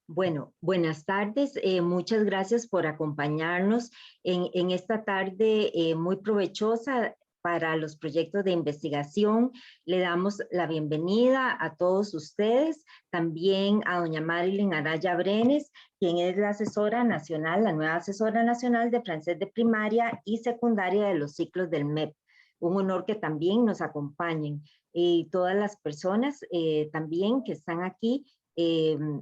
Bueno, buenas tardes. Muchas gracias por acompañarnos en esta tarde muy provechosa para los proyectos de investigación. Le damos la bienvenida a todos ustedes, también a doña Marilyn Araya Brenes, quien es la asesora nacional, la nueva asesora nacional de francés de primaria y secundaria de los ciclos del MEP. Un honor que también nos acompañen. Y todas las personas también que están aquí,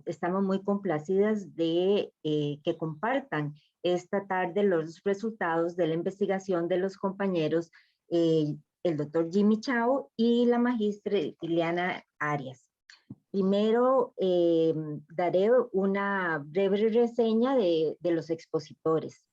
estamos muy complacidas de que compartan esta tarde los resultados de la investigación de los compañeros, el doctor Jimmy Chao y la magistra Ileana Arias. Primero daré una breve reseña de los expositores.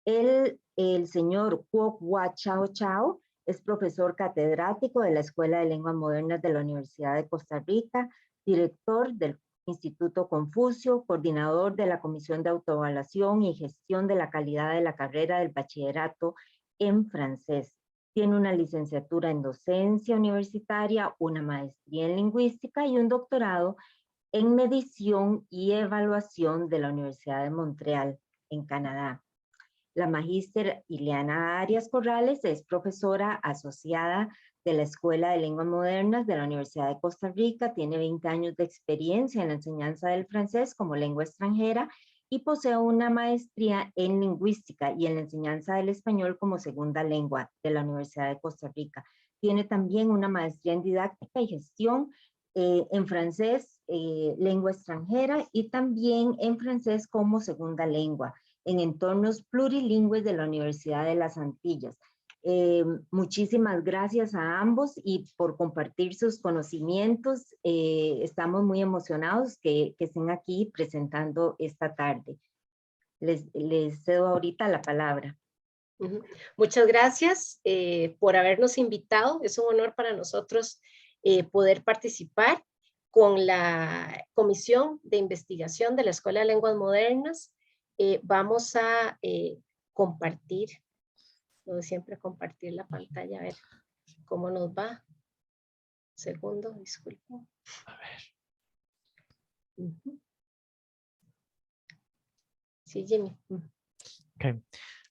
El señor Kwok Wa Chao Chao es profesor catedrático de la Escuela de Lenguas Modernas de la Universidad de Costa Rica, director del Instituto Confucio, coordinador de la Comisión de Autoevaluación y Gestión de la Calidad de la Carrera del Bachillerato en Francés. Tiene una licenciatura en docencia universitaria, una maestría en lingüística y un doctorado en medición y evaluación de la Universidad de Montreal, en Canadá. La magíster Ileana Arias Corrales es profesora asociada de la Escuela de Lenguas Modernas de la Universidad de Costa Rica, tiene 20 años de experiencia en la enseñanza del francés como lengua extranjera y posee una maestría en lingüística y en la enseñanza del español como segunda lengua de la Universidad de Costa Rica. Tiene también una maestría en didáctica y gestión en francés, lengua extranjera y también en francés como segunda lengua en entornos plurilingües de la Universidad de las Antillas. Muchísimas gracias a ambos y por compartir sus conocimientos. Estamos muy emocionados que estén aquí presentando esta tarde. Les cedo ahorita la palabra. Muchas gracias por habernos invitado. Es un honor para nosotros poder participar con la Comisión de Investigación de la Escuela de Lenguas Modernas. Vamos a compartir, como siempre, compartir la pantalla, a ver cómo nos va. Segundo, disculpen. A ver. Sí, Jimmy. Okay.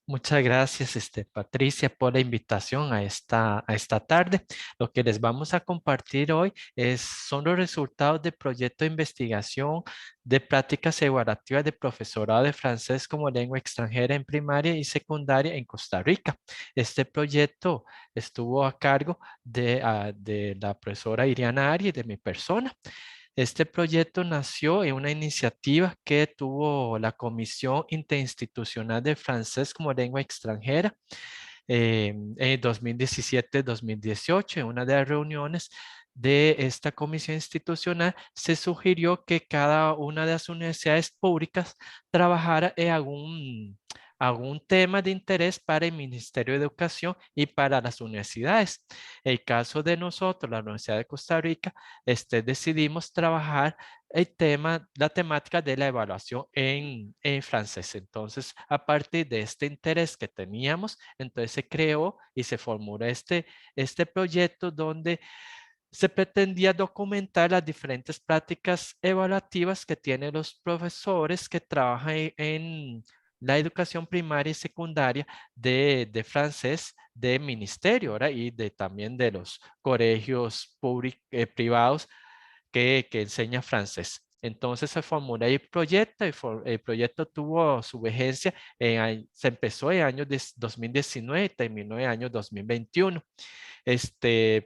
Muchas gracias, Patricia, por la invitación a esta tarde. Lo que les vamos a compartir hoy son los resultados del proyecto de investigación de prácticas evaluativas de profesorado de francés como lengua extranjera en primaria y secundaria en Costa Rica. Este proyecto estuvo a cargo de la profesora Iriana Ari y de mi persona. Este proyecto nació en una iniciativa que tuvo la Comisión Interinstitucional de Francés como Lengua Extranjera en 2017-2018. En una de las reuniones de esta comisión institucional se sugirió que cada una de las universidades públicas trabajara en algún tema de interés para el Ministerio de Educación y para las universidades. El caso de nosotros, la Universidad de Costa Rica, decidimos trabajar la temática de la evaluación en francés. Entonces, a partir de este interés que teníamos, entonces se creó y se formuló este proyecto donde se pretendía documentar las diferentes prácticas evaluativas que tienen los profesores que trabajan en la educación primaria y secundaria de francés de ministerio, ¿verdad? Y también de los colegios privados que enseña francés. Entonces se formuló el proyecto, el proyecto tuvo su vigencia, se empezó en el año 2019 y terminó en el año 2021.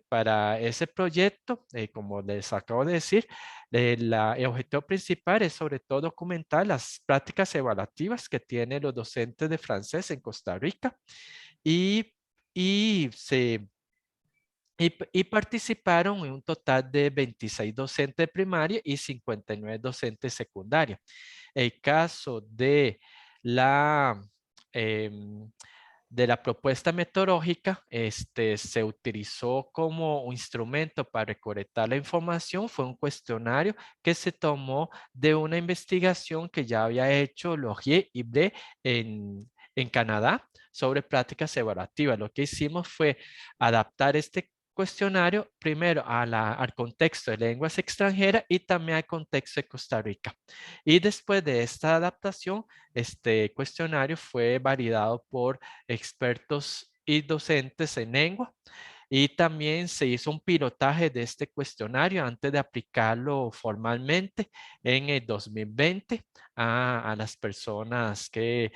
Para ese proyecto, como les acabo de decir, el objetivo principal es sobre todo documentar las prácticas evaluativas que tienen los docentes de francés en Costa Rica y, y se y participaron en un total de 26 docentes de primaria y 59 docentes secundarios. El caso em, de la propuesta metodológica, se utilizó como un instrumento para recolectar la información. Fue un cuestionario que se tomó de una investigación que ya había hecho Laurier y Blé en Canadá sobre prácticas evaluativas. Lo que hicimos fue adaptar este cuestionario primero al contexto de lenguas extranjeras y también al contexto de Costa Rica. Y después de esta adaptación, este cuestionario fue validado por expertos y docentes en lengua. Y también se hizo un pilotaje de este cuestionario antes de aplicarlo formalmente en el 2020 a las personas que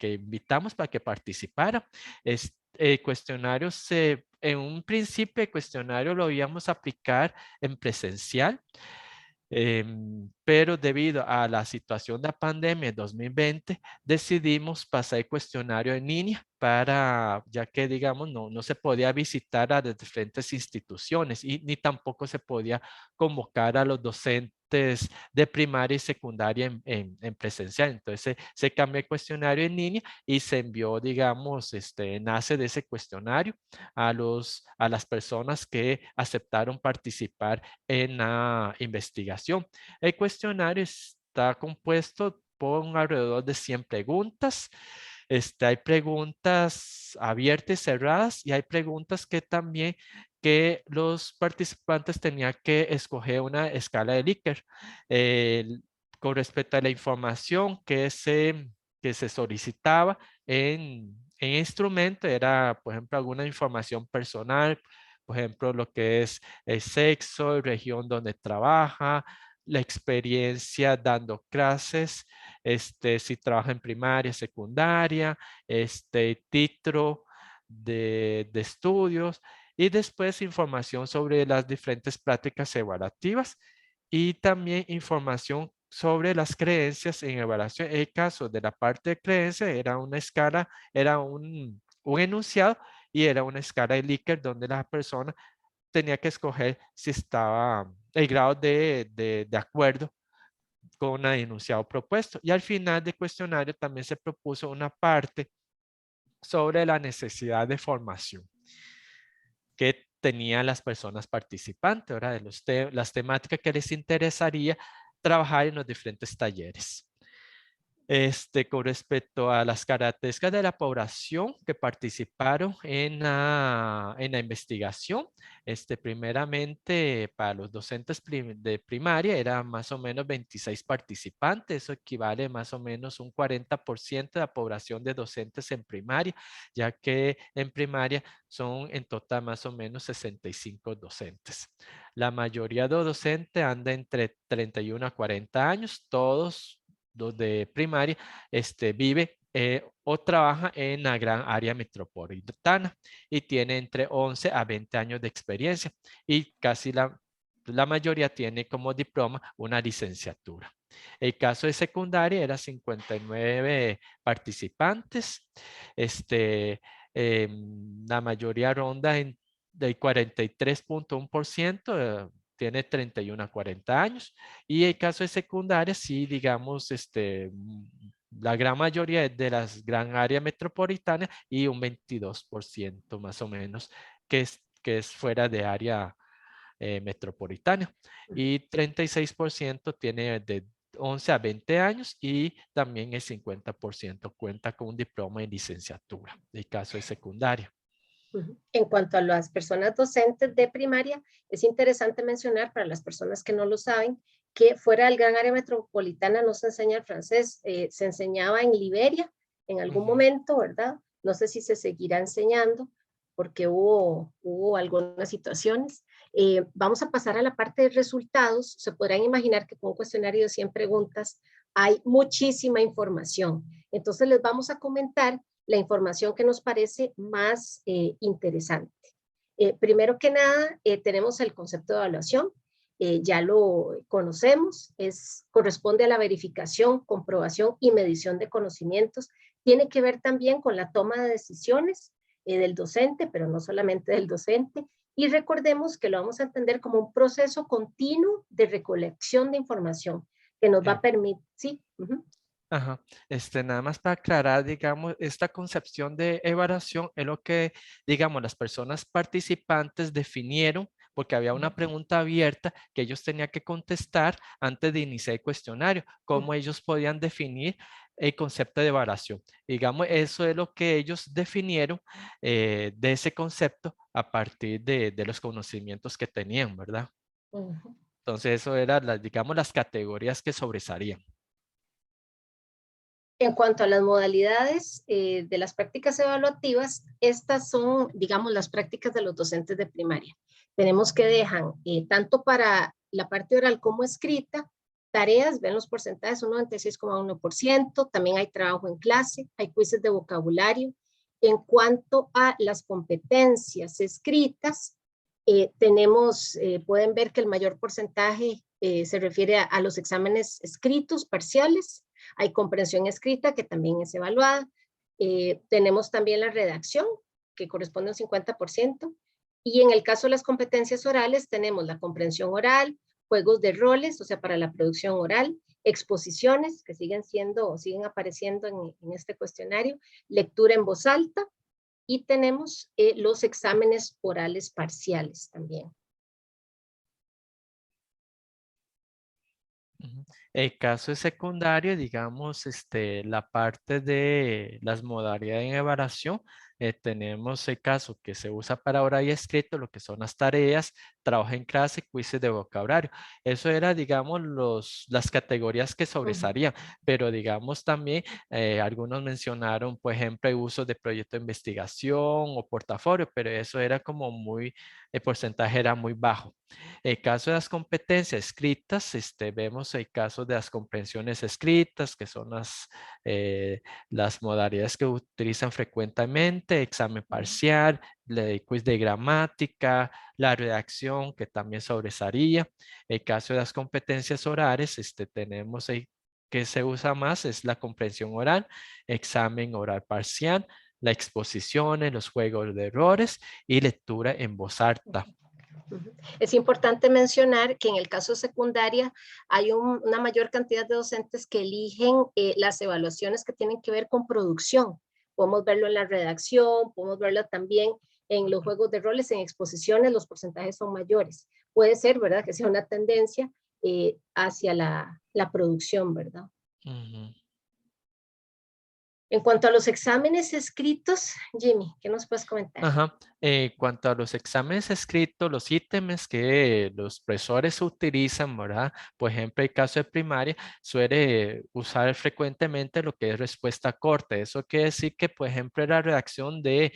invitamos para que participaran. El cuestionario en un principio el cuestionario lo íbamos a aplicar en presencial. Pero debido a la situación de la pandemia en 2020, decidimos pasar el cuestionario en línea ya que digamos no se podía visitar a las diferentes instituciones y ni tampoco se podía convocar a los docentes de primaria y secundaria en presencial. Entonces se cambió el cuestionario en línea y se envió, digamos, enlace de ese cuestionario a las personas que aceptaron participar en la investigación. El cuestionario está compuesto por alrededor de 100 preguntas. Hay preguntas abiertas y cerradas y hay preguntas que los participantes tenían que escoger una escala de Likert con respecto a la información que se solicitaba en instrumento. Era, por ejemplo, alguna información personal, por ejemplo, lo que es el sexo, región donde trabaja, la experiencia dando clases, si trabaja en primaria, secundaria, título de estudios y después información sobre las diferentes prácticas evaluativas y también información sobre las creencias en evaluación. El caso de la parte de creencia era una escala, era un enunciado y era una escala de Likert donde la persona tenía que escoger si estaba el grado de acuerdo con el enunciado propuesto. Y al final del cuestionario también se propuso una parte sobre la necesidad de formación que tenían las personas participantes, ¿verdad? Las temáticas que les interesaría trabajar en los diferentes talleres. Con respecto a las características de la población que participaron en la investigación, primeramente para los docentes de primaria eran más o menos 26 participantes, eso equivale más o menos un 40% de la población de docentes en primaria, ya que en primaria son en total más o menos 65 docentes. La mayoría de docentes anda entre 31 a 40 años, todos los de primaria, vive o trabaja en la gran área metropolitana y tiene entre 11 a 20 años de experiencia y casi la mayoría tiene como diploma una licenciatura. El caso de secundaria era 59 participantes, la mayoría ronda del 43.1%, tiene 31 a 40 años. Y el caso de secundaria, sí, digamos, la gran mayoría es de las gran área metropolitana y un 22% más o menos que es fuera de área metropolitana. Y 36% tiene de 11 a 20 años y también el 50% cuenta con un diploma de licenciatura, el caso de secundaria. En cuanto a las personas docentes de primaria, es interesante mencionar para las personas que no lo saben, que fuera del gran área metropolitana no se enseña el francés, se enseñaba en Liberia en algún momento, ¿verdad? No sé si se seguirá enseñando porque hubo algunas situaciones. Vamos a pasar a la parte de resultados. Se podrán imaginar que con un cuestionario de 100 preguntas hay muchísima información. Entonces les vamos a comentar la información que nos parece más interesante. Primero que nada, tenemos el concepto de evaluación, ya lo conocemos, corresponde a la verificación, comprobación y medición de conocimientos, tiene que ver también con la toma de decisiones del docente, pero no solamente del docente, y recordemos que lo vamos a entender como un proceso continuo de recolección de información que nos va a permitir, ¿sí? Ajá. Nada más para aclarar, digamos, esta concepción de evaluación es lo que, digamos, las personas participantes definieron porque había una pregunta abierta que ellos tenían que contestar antes de iniciar el cuestionario, cómo ellos podían definir el concepto de evaluación. Digamos, eso es lo que ellos definieron de ese concepto a partir de los conocimientos que tenían, ¿verdad? Ujú. Entonces, eso eran, digamos, las categorías que sobresalían. En cuanto a las modalidades de las prácticas evaluativas, estas son, digamos, las prácticas de los docentes de primaria. Tenemos que dejan, tanto para la parte oral como escrita, tareas, ven los porcentajes, un 96,1%, también hay trabajo en clase, hay quizzes de vocabulario. En cuanto a las competencias escritas, pueden ver que el mayor porcentaje se refiere a los exámenes escritos parciales. Hay comprensión escrita, que también es evaluada. Tenemos también la redacción, que corresponde a un 50%. Y en el caso de las competencias orales, tenemos la comprensión oral, juegos de roles, o sea, para la producción oral, exposiciones, que siguen apareciendo en este cuestionario, lectura en voz alta, y tenemos los exámenes orales parciales también. El caso de secundario, digamos, la parte de las modalidades de evaluación, tenemos el caso que se usa para oral y escrito, lo que son las tareas, trabajo en clase, quizzes de vocabulario. Eso era, digamos, las categorías que sobresalían, pero digamos también, algunos mencionaron, por ejemplo, el uso de proyecto de investigación o portafolio, pero eso era como el porcentaje era muy bajo. El caso de las competencias escritas, vemos el caso de las comprensiones escritas, que son las modalidades que utilizan frecuentemente, examen parcial, el quiz de gramática, la redacción, que también sobresalía. El caso de las competencias orales, tenemos el que se usa más, es la comprensión oral, examen oral parcial, la exposición, los juegos de errores y lectura en voz alta. Es importante mencionar que en el caso de secundaria hay una mayor cantidad de docentes que eligen las evaluaciones que tienen que ver con producción. Podemos verlo en la redacción, podemos verlo también en los juegos de roles, en exposiciones, los porcentajes son mayores. Puede ser, ¿verdad?, que sea una tendencia hacia la producción, ¿verdad? En cuanto a los exámenes escritos, Jimmy, ¿qué nos puedes comentar? Ajá. En cuanto a los exámenes escritos, los ítems que los profesores utilizan, ¿verdad? Por ejemplo, el caso de primaria suele usar frecuentemente lo que es respuesta corta. Eso quiere decir que, por ejemplo, la redacción de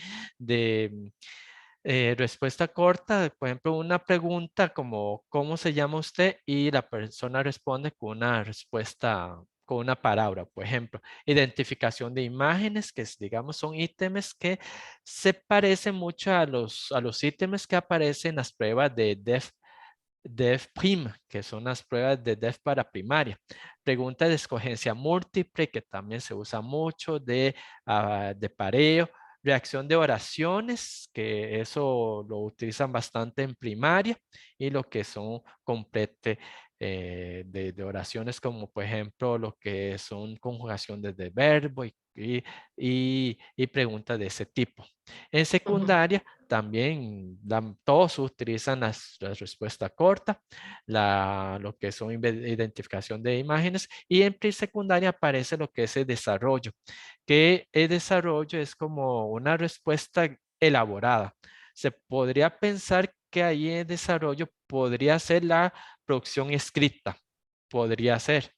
respuesta corta, por ejemplo, una pregunta como ¿cómo se llama usted? Y la persona responde con una respuesta, con una palabra, por ejemplo. Identificación de imágenes, que digamos son ítems que se parecen mucho a los ítems que aparecen en las pruebas de DEF-PRIM, que son las pruebas de DEF para primaria. Pregunta de escogencia múltiple, que también se usa mucho, de pareo. Reacción de oraciones, que eso lo utilizan bastante en primaria, y lo que son complete de oraciones, como por ejemplo lo que son conjugaciones de verbo y preguntas de ese tipo. En secundaria también todos utilizan las respuestas cortas, lo que son identificación de imágenes, y en pre-secundaria aparece lo que es el desarrollo, que el desarrollo es como una respuesta elaborada. Se podría pensar que ahí en desarrollo podría ser la producción escrita, podría ser.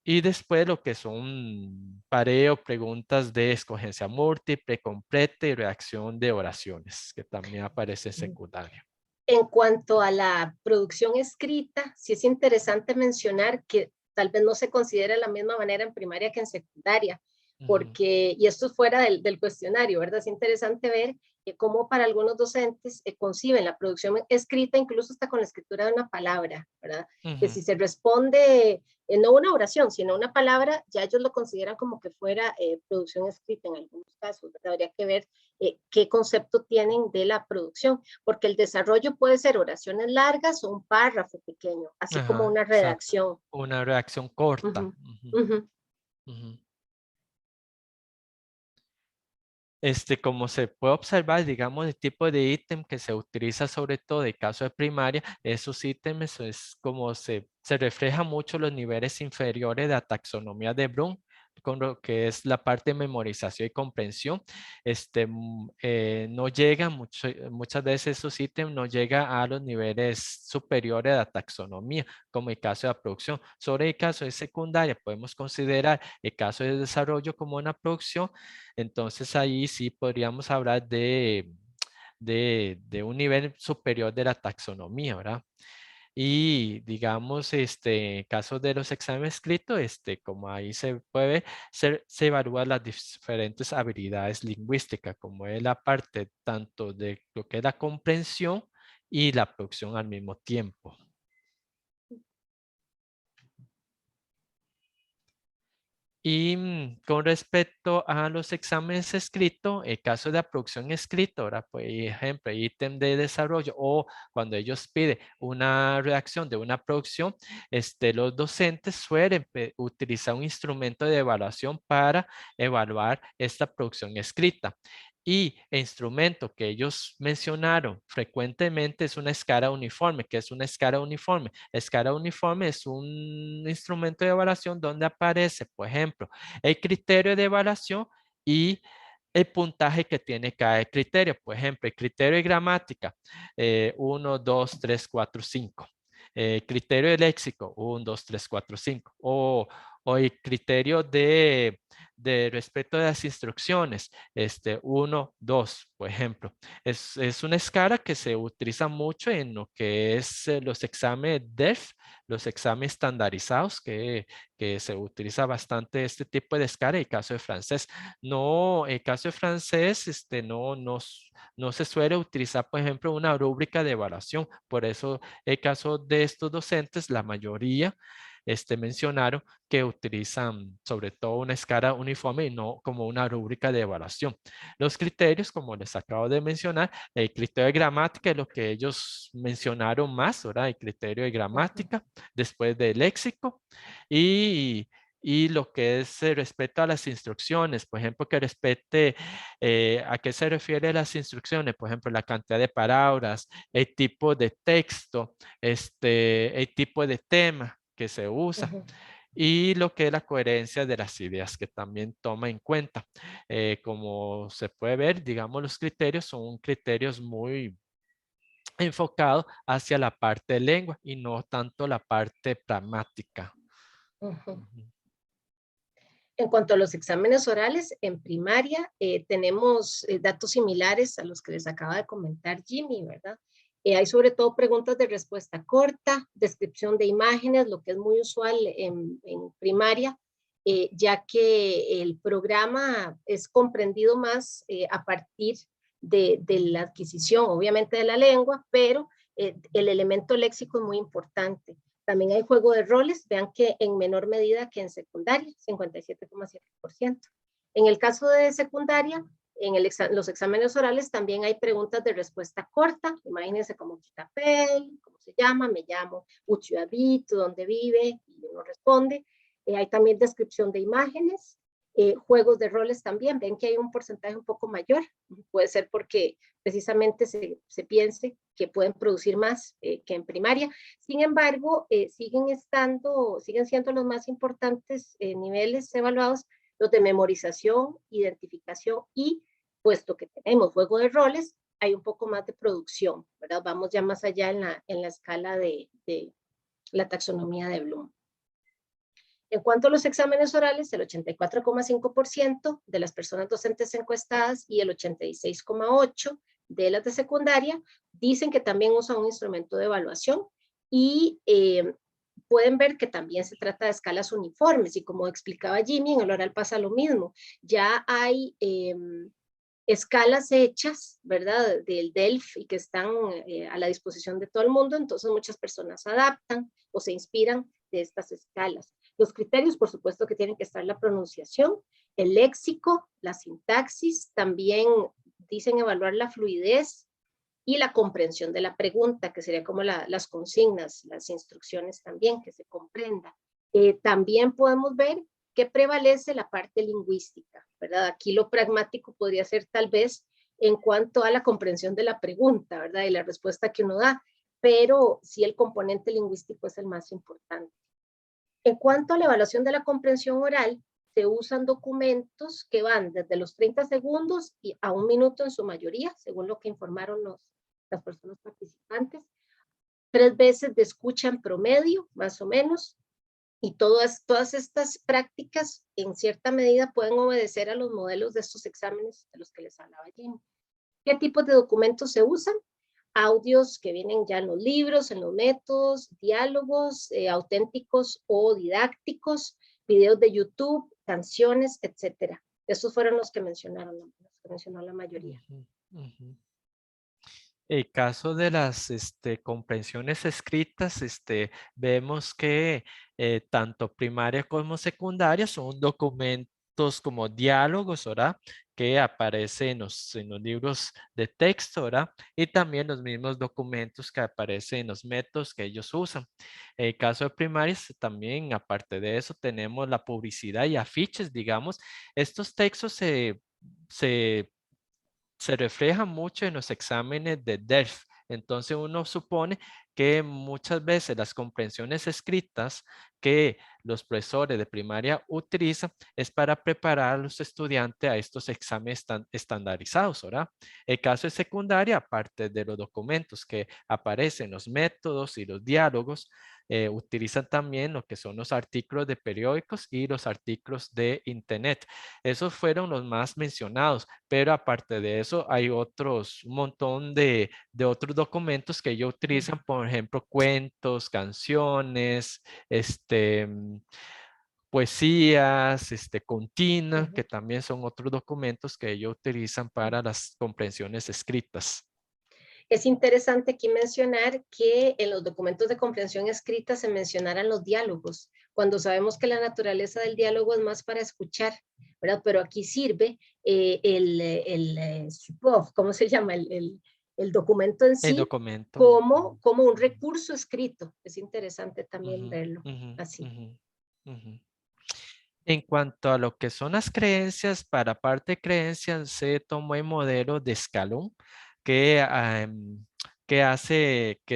Y después lo que son pareo, preguntas de escogencia múltiple, completa y reacción de oraciones, que también aparece en secundario. En cuanto a la producción escrita, sí es interesante mencionar que tal vez no se considera de la misma manera en primaria que en secundaria, porque, y esto es fuera del cuestionario, ¿verdad? Es interesante ver cómo para algunos docentes conciben la producción escrita, incluso hasta con la escritura de una palabra, ¿verdad? Que si se responde, no una oración, sino una palabra, ya ellos lo consideran como que fuera producción escrita en algunos casos, ¿verdad? Habría que ver qué concepto tienen de la producción, porque el desarrollo puede ser oraciones largas o un párrafo pequeño, así como una Exacto. redacción. Una reacción corta. Uh -huh. Uh -huh. Como se puede observar, digamos, el tipo de ítem que se utiliza sobre todo en caso de primaria, esos ítems es como se refleja mucho los niveles inferiores de la taxonomía de Bloom, con lo que es la parte de memorización y comprensión. No llega muchas veces esos ítems no llegan a los niveles superiores de la taxonomía, como el caso de la producción. Sobre el caso de secundaria, podemos considerar el caso de desarrollo como una producción. Entonces ahí sí podríamos hablar de un nivel superior de la taxonomía, ¿verdad? Y digamos, en caso de los exámenes escritos, como ahí se puede ver, se evalúan las diferentes habilidades lingüísticas, como es la parte tanto de lo que es la comprensión y la producción al mismo tiempo. Y con respecto a los exámenes escritos, el caso de la producción escrita, ahora, por ejemplo, ítem de desarrollo o cuando ellos piden una redacción de una producción, los docentes suelen utilizar un instrumento de evaluación para evaluar esta producción escrita. Y el instrumento que ellos mencionaron frecuentemente es una escala uniforme. ¿Qué es una escala uniforme? La escala uniforme es un instrumento de evaluación donde aparece, por ejemplo, el criterio de evaluación y el puntaje que tiene cada criterio. Por ejemplo, el criterio de gramática, 1, 2, 3, 4, 5. Criterio de léxico, 1, 2, 3, 4, 5. O el criterio de respeto de las instrucciones, 1, 2, por ejemplo. Es una escala que se utiliza mucho en lo que es los exámenes DEF, los exámenes estandarizados, que se utiliza bastante este tipo de escala. En el caso de francés, no, en el caso de francés, no se suele utilizar, por ejemplo, una rúbrica de evaluación. Por eso, el caso de estos docentes, la mayoría mencionaron que utilizan sobre todo una escala uniforme y no como una rúbrica de evaluación. Los criterios, como les acabo de mencionar, el criterio de gramática es lo que ellos mencionaron más, ¿verdad? El criterio de gramática, después del léxico y lo que es respecto a las instrucciones, por ejemplo, que respete a qué se refiere las instrucciones, por ejemplo, la cantidad de palabras, el tipo de texto, el tipo de tema que se usa. Y lo que es la coherencia de las ideas que también toma en cuenta. Como se puede ver, digamos, los criterios son criterios muy enfocados hacia la parte de lengua y no tanto la parte pragmática. Ujú. En cuanto a los exámenes orales, en primaria tenemos datos similares a los que les acaba de comentar Jimmy, ¿verdad? Hay sobre todo preguntas de respuesta corta, descripción de imágenes, lo que es muy usual en primaria, ya que el programa es comprendido más a partir de la adquisición, obviamente de la lengua, pero el elemento léxico es muy importante. También hay juego de roles, vean que en menor medida que en secundaria, 57,7%. En el caso de secundaria, en los exámenes orales también hay preguntas de respuesta corta. Imagínense cómo Quitapel, cómo se llama, me llamo Uchiabito, dónde vive, y uno responde. Hay también descripción de imágenes, juegos de roles también. Ven que hay un porcentaje un poco mayor. Puede ser porque precisamente se piense que pueden producir más que en primaria. Sin embargo, siguen siendo los más importantes niveles evaluados los de memorización, identificación y, puesto que tenemos juego de roles, hay un poco más de producción, ¿verdad? Vamos ya más allá en la escala de la taxonomía de Bloom. En cuanto a los exámenes orales, el 84,5% de las personas docentes encuestadas y el 86,8% de las de secundaria dicen que también usan un instrumento de evaluación y pueden ver que también se trata de escalas uniformes y como explicaba Jimmy, en el oral pasa lo mismo. Ya hay escalas hechas, ¿verdad? Del DELF y que están a la disposición de todo el mundo, entonces muchas personas adaptan o se inspiran de estas escalas. Los criterios, por supuesto que tienen que estar la pronunciación, el léxico, la sintaxis, también dicen evaluar la fluidez y la comprensión de la pregunta, que sería como las consignas, las instrucciones también, que se comprenda. También podemos ver que prevalece la parte lingüística, ¿verdad? Aquí lo pragmático podría ser tal vez en cuanto a la comprensión de la pregunta, ¿verdad? Y la respuesta que uno da, pero sí el componente lingüístico es el más importante. En cuanto a la evaluación de la comprensión oral, se usan documentos que van desde los 30 segundos y a 1 minuto en su mayoría, según lo que informaron las personas participantes. 3 veces de escucha en promedio, más o menos, y todas estas prácticas en cierta medida pueden obedecer a los modelos de estos exámenes de los que les hablaba Jim. ¿Qué tipos de documentos se usan? Audios que vienen ya en los libros, en los métodos, diálogos auténticos o didácticos, videos de YouTube, canciones, etcétera. Esos fueron los que mencionaron, los que mencionó la mayoría. El caso de las comprensiones escritas, vemos que tanto primaria como secundaria son documentos como diálogos, ¿verdad? Que aparecen en los libros de texto, ¿verdad? Y también los mismos documentos que aparecen en los métodos que ellos usan. El caso de primarias también, aparte de eso, tenemos la publicidad y afiches, digamos. Estos textos se refleja mucho en los exámenes de DELF. Entonces uno supone que muchas veces las comprensiones escritas que los profesores de primaria utilizan es para preparar a los estudiantes a estos exámenes estandarizados, ¿verdad? El caso de secundaria, aparte de los documentos que aparecen, los métodos y los diálogos, utilizan también lo que son los artículos de periódicos y los artículos de internet. Esos fueron los más mencionados, pero aparte de eso hay otros, un montón de otros documentos que ellos utilizan, por ejemplo, cuentos, canciones, poesías, continas, que también son otros documentos que ellos utilizan para las comprensiones escritas. Es interesante aquí mencionar que en los documentos de comprensión escrita se mencionaran los diálogos, cuando sabemos que la naturaleza del diálogo es más para escuchar, ¿verdad? Pero aquí sirve ¿cómo se llama? El documento en sí, El documento. como un recurso escrito. Es interesante también verlo así. En cuanto a lo que son las creencias, para parte de creencias se tomó el modelo de escalón que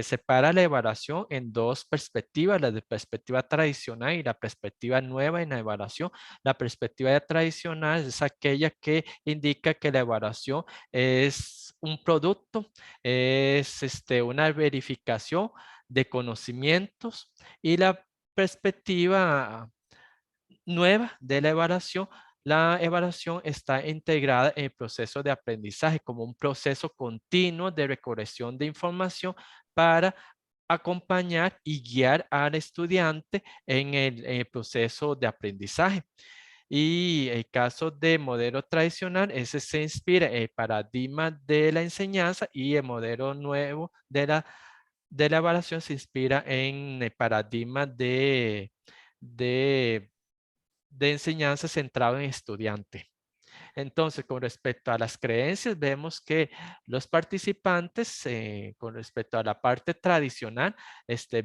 separa la evaluación en dos perspectivas, la de perspectiva tradicional y la perspectiva nueva en la evaluación. La perspectiva tradicional es aquella que indica que la evaluación es un producto, es una verificación de conocimientos, y la perspectiva nueva de la evaluación está integrada en el proceso de aprendizaje como un proceso continuo de recolección de información para acompañar y guiar al estudiante en el proceso de aprendizaje. Y el caso de modelo tradicional, ese se inspira en el paradigma de la enseñanza, y el modelo nuevo de la evaluación se inspira en el paradigma de enseñanza centrado en estudiante. Entonces, con respecto a las creencias, vemos que los participantes, con respecto a la parte tradicional,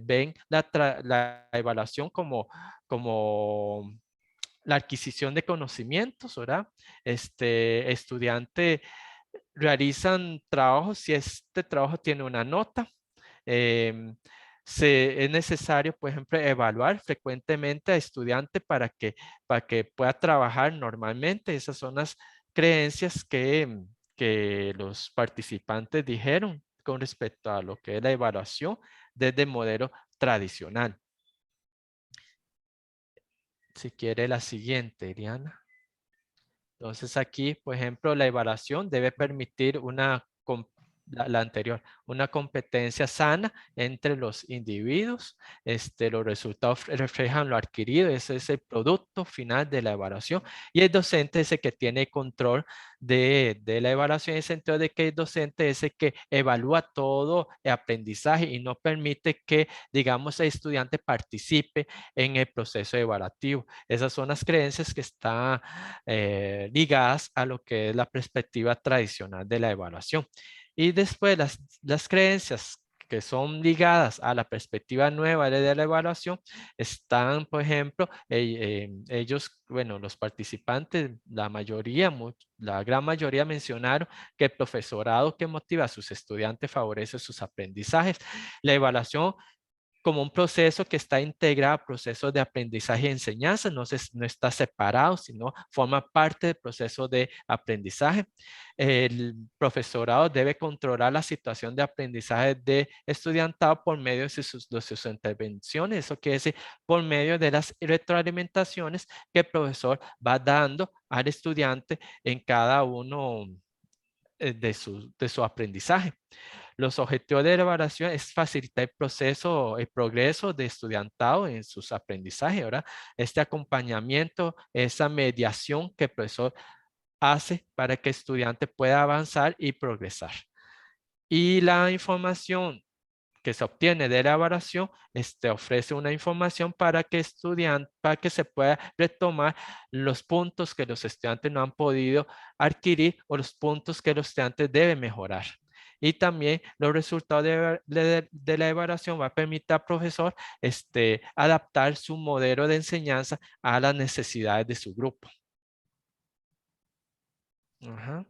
ven la evaluación como la adquisición de conocimientos, ¿verdad? Estudiante realizan trabajos, si este trabajo tiene una nota, es necesario, por ejemplo, evaluar frecuentemente a estudiante para que pueda trabajar normalmente. Esas son las creencias que los participantes dijeron con respecto a lo que es la evaluación desde el modelo tradicional. Si quiere la siguiente, Iriana. Entonces aquí, por ejemplo, la evaluación debe permitir la anterior, una competencia sana entre los individuos. Los resultados reflejan lo adquirido, ese es el producto final de la evaluación. Y el docente es el que tiene control de la evaluación, en el sentido de que el docente es el que evalúa todo el aprendizaje y no permite que, digamos, el estudiante participe en el proceso evaluativo. Esas son las creencias que están ligadas a lo que es la perspectiva tradicional de la evaluación. Y después las creencias que son ligadas a la perspectiva nueva de la evaluación, están, por ejemplo, ellos, bueno, los participantes, la gran mayoría mencionaron que el profesorado que motiva a sus estudiantes favorece sus aprendizajes. La evaluación como un proceso que está integrado a procesos de aprendizaje y enseñanza, no está separado, sino forma parte del proceso de aprendizaje. El profesorado debe controlar la situación de aprendizaje de estudiantado por medio de sus intervenciones, eso quiere decir por medio de las retroalimentaciones que el profesor va dando al estudiante en cada uno de su aprendizaje. Los objetivos de la evaluación es facilitar el progreso de estudiantado en sus aprendizajes, ¿verdad? Este acompañamiento, esa mediación que el profesor hace para que el estudiante pueda avanzar y progresar. Y la información que se obtiene de la evaluación, ofrece una información para que se pueda retomar los puntos que los estudiantes no han podido adquirir o los puntos que los estudiantes deben mejorar. Y también los resultados de la evaluación va a permitir al profesor adaptar su modelo de enseñanza a las necesidades de su grupo. Ajá.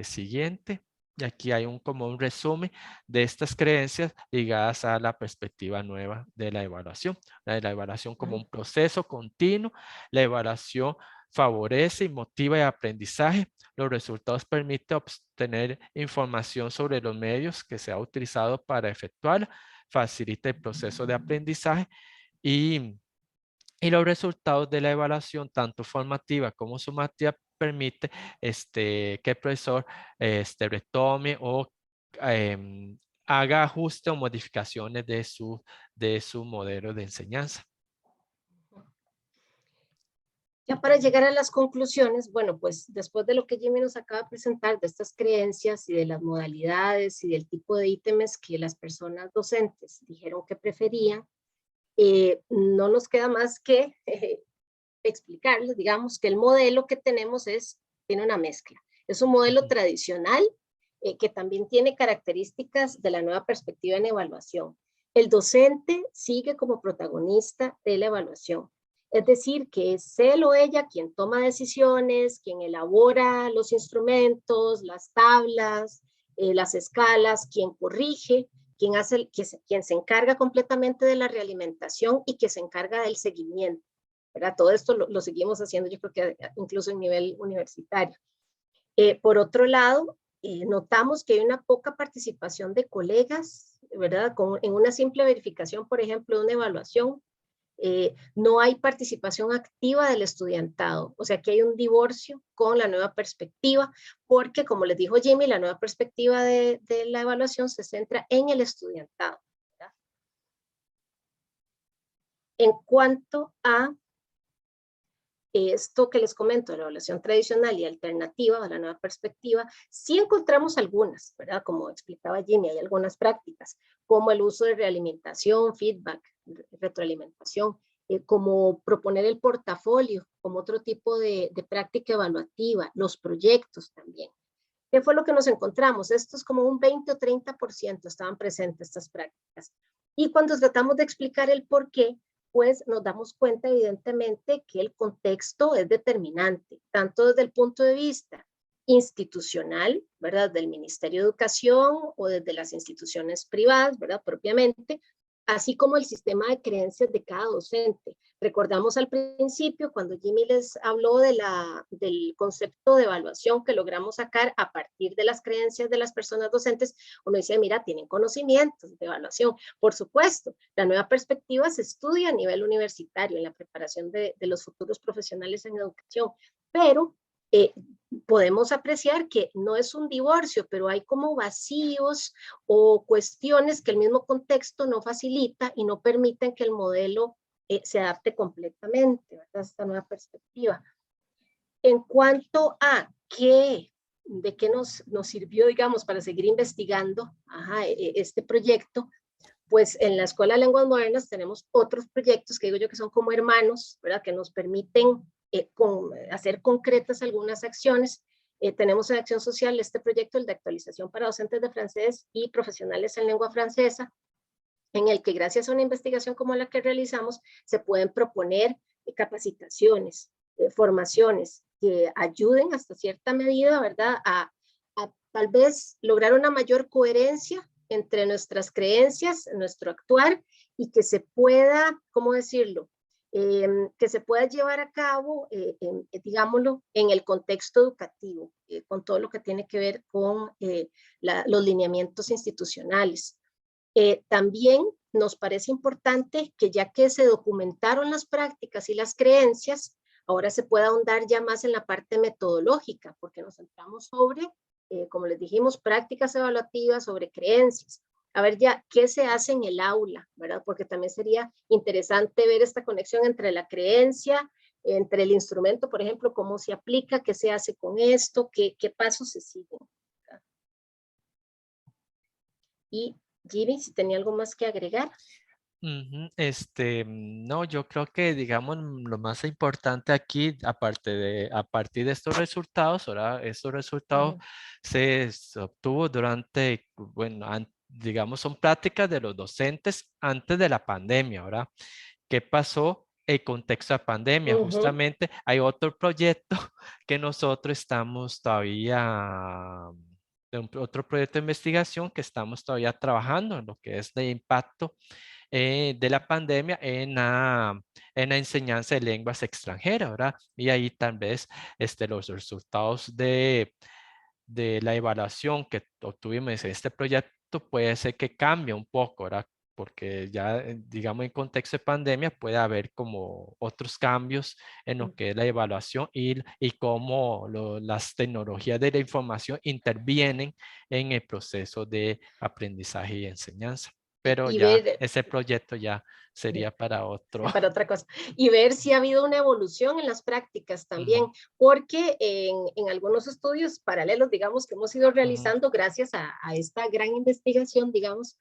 Siguiente. Y aquí hay como un resumen de estas creencias ligadas a la perspectiva nueva de la evaluación. La evaluación como un proceso continuo. La evaluación favorece y motiva el aprendizaje. Los resultados permiten obtener información sobre los medios que se ha utilizado para efectuarla. Facilita el proceso de aprendizaje y los resultados de la evaluación, tanto formativa como sumativa, permite que el profesor retome o haga ajustes o modificaciones de su modelo de enseñanza. Ya para llegar a las conclusiones, bueno, pues después de lo que Jimmy nos acaba de presentar, de estas creencias y de las modalidades y del tipo de ítems que las personas docentes dijeron que preferían, no nos queda más que explicarles, digamos, que el modelo que tenemos tiene una mezcla. Es un modelo tradicional que también tiene características de la nueva perspectiva en evaluación. El docente sigue como protagonista de la evaluación. Es decir, que es él o ella quien toma decisiones, quien elabora los instrumentos, las tablas, las escalas, quien corrige, quien se encarga completamente de la realimentación y que se encarga del seguimiento. ¿Verdad? Todo esto lo seguimos haciendo, yo creo que incluso en nivel universitario. Por otro lado, notamos que hay una poca participación de colegas, ¿verdad? En una simple verificación, por ejemplo, de una evaluación, no hay participación activa del estudiantado, o sea que hay un divorcio con la nueva perspectiva, porque como les dijo Jimmy, la nueva perspectiva de la evaluación se centra en el estudiantado, ¿verdad? En cuanto a esto que les comento, la evaluación tradicional y alternativa a la nueva perspectiva, sí encontramos algunas, ¿verdad? Como explicaba Jimmy, hay algunas prácticas, como el uso de realimentación, feedback, retroalimentación, como proponer el portafolio, como otro tipo de práctica evaluativa, los proyectos también. ¿Qué fue lo que nos encontramos? Esto es como un 20 o 30% estaban presentes estas prácticas. Y cuando tratamos de explicar el por qué, pues nos damos cuenta evidentemente que el contexto es determinante, tanto desde el punto de vista institucional, ¿verdad? Del Ministerio de Educación o desde las instituciones privadas, ¿verdad? Propiamente, así como el sistema de creencias de cada docente. Recordamos al principio cuando Jimmy les habló del concepto de evaluación que logramos sacar a partir de las creencias de las personas docentes, uno dice, mira, tienen conocimientos de evaluación. Por supuesto, la nueva perspectiva se estudia a nivel universitario en la preparación de los futuros profesionales en educación, pero podemos apreciar que no es un divorcio, pero hay como vacíos o cuestiones que el mismo contexto no facilita y no permiten que el modelo se adapte completamente, ¿verdad? A esta nueva perspectiva. En cuanto a de qué nos sirvió, digamos, para seguir investigando este proyecto, pues en la Escuela de Lenguas Modernas tenemos otros proyectos que digo yo que son como hermanos, ¿verdad? Que nos permiten hacer concretas algunas acciones. tenemos en Acción Social este proyecto, el de actualización para docentes de francés y profesionales en lengua francesa, en el que gracias a una investigación como la que realizamos, se pueden proponer capacitaciones, formaciones que ayuden hasta cierta medida, ¿verdad?, a tal vez lograr una mayor coherencia entre nuestras creencias, nuestro actuar, y que se pueda, ¿cómo decirlo?, que se pueda llevar a cabo, digámoslo, en el contexto educativo, con todo lo que tiene que ver con los lineamientos institucionales. También nos parece importante que ya que se documentaron las prácticas y las creencias, ahora se pueda ahondar ya más en la parte metodológica, porque nos centramos sobre, como les dijimos, prácticas evaluativas, sobre creencias. A ver ya qué se hace en el aula, ¿verdad? Porque también sería interesante ver esta conexión entre la creencia, entre el instrumento, por ejemplo, cómo se aplica, qué se hace con esto, qué pasos se siguen, ¿verdad? Y Jimmy, si tenía algo más que agregar. No, yo creo que, digamos, lo más importante aquí, aparte de, a partir de estos resultados, ahora estos resultados se obtuvo durante, bueno, digamos, son prácticas de los docentes antes de la pandemia, ¿verdad? ¿Qué pasó? El contexto de pandemia, justamente hay otro proyecto que nosotros estamos todavía, otro proyecto de investigación que estamos todavía trabajando en lo que es de impacto de la pandemia en la enseñanza de lenguas extranjeras, ¿verdad? Y ahí tal vez los resultados de la evaluación que obtuvimos en este proyecto puede ser que cambie un poco, ¿verdad? Porque ya, digamos, en contexto de pandemia puede haber como otros cambios en lo que es la evaluación y cómo las tecnologías de la información intervienen en el proceso de aprendizaje y enseñanza. Pero Y ya ver, ese proyecto ya sería para otro. para otra cosa, y ver si ha habido una evolución en las prácticas también, porque en algunos estudios paralelos, digamos, que hemos ido realizando gracias a esta gran investigación, digamos,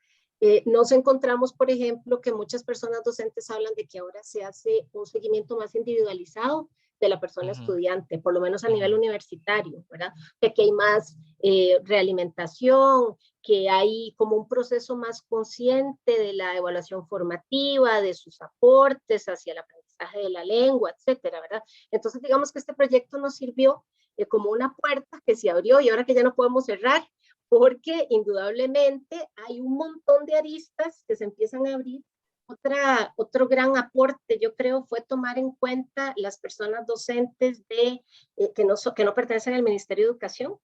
nos encontramos, por ejemplo, que muchas personas docentes hablan de que ahora se hace un seguimiento más individualizado de la persona estudiante, por lo menos a nivel universitario, ¿verdad? De que hay más realimentación, que hay como un proceso más consciente de la evaluación formativa, de sus aportes hacia el aprendizaje de la lengua, etcétera, ¿verdad? Entonces, digamos que este proyecto nos sirvió como una puerta que se abrió y ahora que ya no podemos cerrar, porque indudablemente hay un montón de aristas que se empiezan a abrir. Otro gran aporte, yo creo, fue tomar en cuenta las personas docentes que no pertenecen al Ministerio de Educación.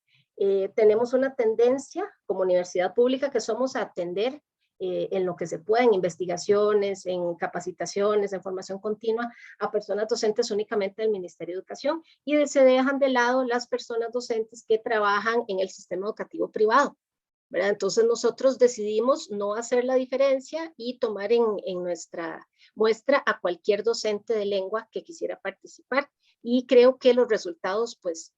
Tenemos una tendencia como universidad pública que somos a atender en lo que se pueda, en investigaciones, en capacitaciones, en formación continua, a personas docentes únicamente del Ministerio de Educación, y se dejan de lado las personas docentes que trabajan en el sistema educativo privado, ¿verdad? Entonces nosotros decidimos no hacer la diferencia y tomar en nuestra muestra a cualquier docente de lengua que quisiera participar, y creo que los resultados pues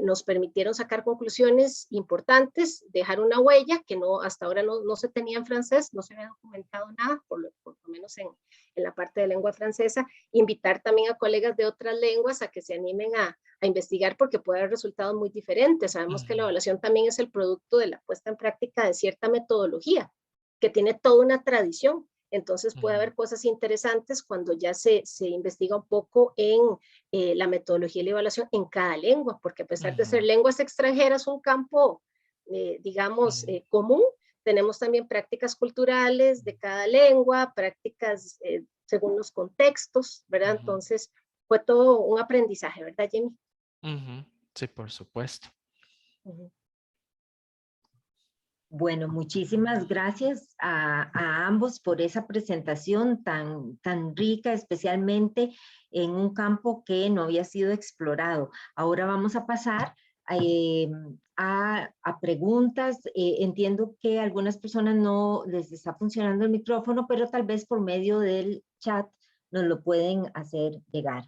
nos permitieron sacar conclusiones importantes, dejar una huella que hasta ahora no se tenía en francés, no se había documentado nada, por lo menos en la parte de lengua francesa. Invitar también a colegas de otras lenguas a que se animen a investigar, porque puede haber resultados muy diferentes. Sabemos que la evaluación también es el producto de la puesta en práctica de cierta metodología que tiene toda una tradición. Entonces puede haber cosas interesantes cuando ya se investiga un poco en la metodología y la evaluación en cada lengua, porque a pesar de ser lenguas extranjeras, un campo, digamos, común, tenemos también prácticas culturales de cada lengua, prácticas según los contextos, ¿verdad? Entonces fue todo un aprendizaje, ¿verdad, Jenny? Sí, por supuesto. Bueno, muchísimas gracias a ambos por esa presentación tan rica, especialmente en un campo que no había sido explorado. Ahora vamos a pasar a preguntas. Entiendo que a algunas personas no les está funcionando el micrófono, pero tal vez por medio del chat nos lo pueden hacer llegar.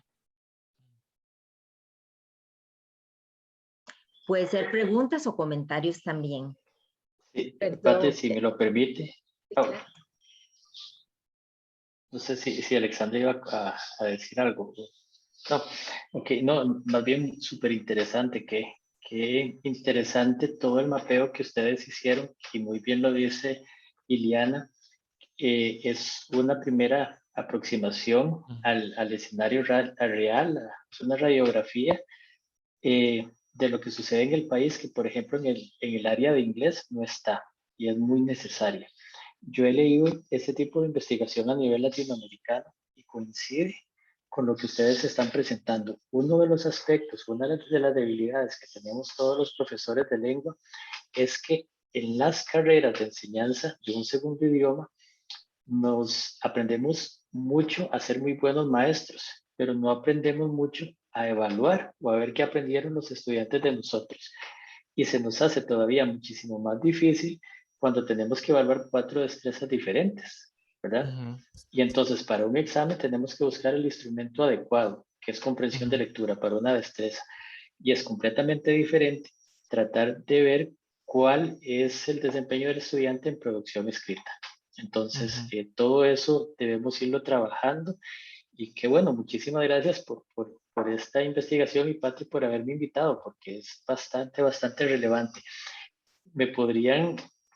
Puede ser preguntas o comentarios también. Sí, Pati, si me lo permite. Oh. No sé si Alexandra iba a decir algo. No, ok, no, más bien súper interesante que qué interesante todo el mapeo que ustedes hicieron y muy bien lo dice Iliana. Es una primera aproximación al escenario real, es una radiografía de lo que sucede en el país que, por ejemplo, en el área de inglés no está y es muy necesaria. Yo he leído ese tipo de investigación a nivel latinoamericano y coincide con lo que ustedes están presentando. Uno de los aspectos, una de las debilidades que tenemos todos los profesores de lengua es que en las carreras de enseñanza de un segundo idioma nos aprendemos mucho a ser muy buenos maestros, pero no aprendemos mucho a evaluar o a ver qué aprendieron los estudiantes de nosotros. Y se nos hace todavía muchísimo más difícil cuando tenemos que evaluar 4 destrezas diferentes, ¿verdad? Y entonces para un examen tenemos que buscar el instrumento adecuado, que es comprensión de lectura para una destreza. Y es completamente diferente tratar de ver cuál es el desempeño del estudiante en producción escrita. Entonces, todo eso debemos irlo trabajando y que bueno, muchísimas gracias por esta investigación y Patri por haberme invitado porque es bastante relevante. ¿Me podrían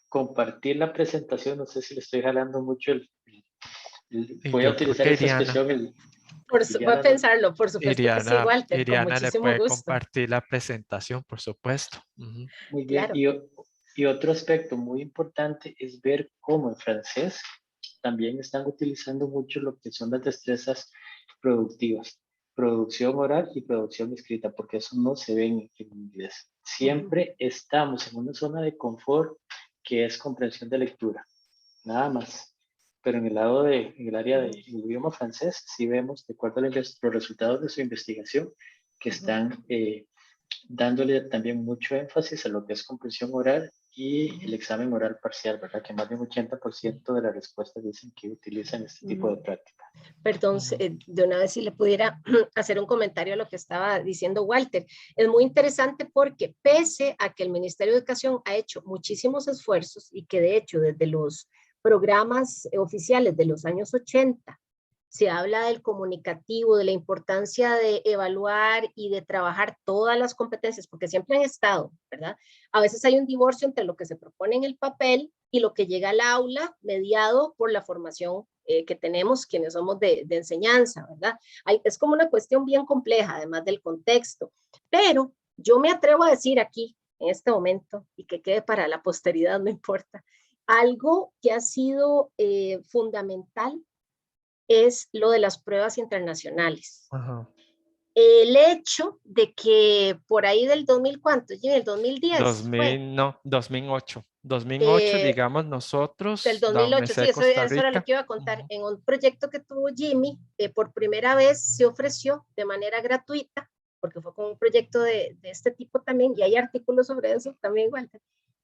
compartir la presentación? No sé si le estoy jalando mucho voy a Yo creo utilizar que esa Iriana, expresión. Voy a pensarlo, por supuesto que sí, Walter, con Iriana le muchísimo puede gusto. compartir la presentación, por supuesto. Muy bien, Claro. y otro aspecto muy importante es ver cómo en francés también están utilizando mucho lo que son las destrezas productivas, producción oral y producción escrita, porque eso no se ve en inglés. Siempre estamos en una zona de confort que es comprensión de lectura, nada más. Pero en el lado en el área del idioma francés, sí vemos, de acuerdo a los resultados de su investigación, que están dándole también mucho énfasis a lo que es comprensión oral y el examen oral parcial, ¿verdad? Que más de un 80% de las respuestas dicen que utilizan este tipo de práctica. Perdón, de una vez si le pudiera hacer un comentario a lo que estaba diciendo Walter. Es muy interesante porque pese a que el Ministerio de Educación ha hecho muchísimos esfuerzos y que de hecho desde los programas oficiales de los años 80 se habla del comunicativo, de la importancia de evaluar y de trabajar todas las competencias, porque siempre han estado, ¿verdad? A veces hay un divorcio entre lo que se propone en el papel y lo que llega al aula, mediado por la formación que tenemos quienes somos de enseñanza, ¿verdad? Es como una cuestión bien compleja, además del contexto, pero yo me atrevo a decir aquí, en este momento, y que quede para la posteridad, no importa, algo que ha sido fundamental es lo de las pruebas internacionales. El hecho de que por ahí del 2000, ¿cuánto? ¿En el 2010? 2000, no, 2008. 2008, digamos nosotros, del la 2008, Universidad sí, de eso Costa era lo Rica. que iba a contar. En un proyecto que tuvo Jimmy, por primera vez se ofreció de manera gratuita, porque fue con un proyecto de este tipo también, y hay artículos sobre eso también, igual.